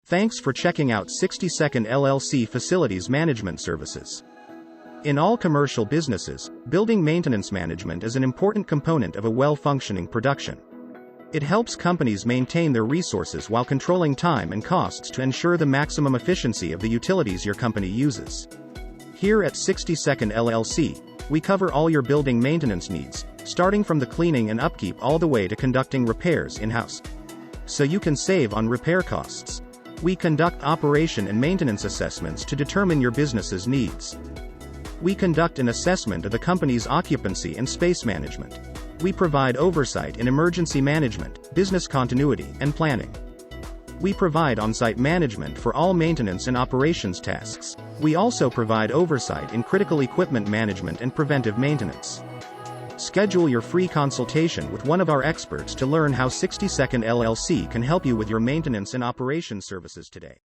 Thanks for checking out Sec'n LLC Facilities Management Services. In all commercial businesses, building maintenance management is an important component of a well-functioning production. It helps companies maintain their resources while controlling time and costs to ensure the maximum efficiency of the utilities your company uses. Here at Sec'n LLC, we cover all your building maintenance needs, starting from the cleaning and upkeep all the way to conducting repairs in-house. So you can save on repair costs. We conduct operation and maintenance assessments to determine your business's needs. We conduct an assessment of the company's occupancy and space management. We provide oversight in emergency management, business continuity, and planning. We provide on-site management for all maintenance and operations tasks. We also provide oversight in critical equipment management and preventive maintenance. Schedule your free consultation with one of our experts to learn how Sec'n LLC can help you with your maintenance and operations services today.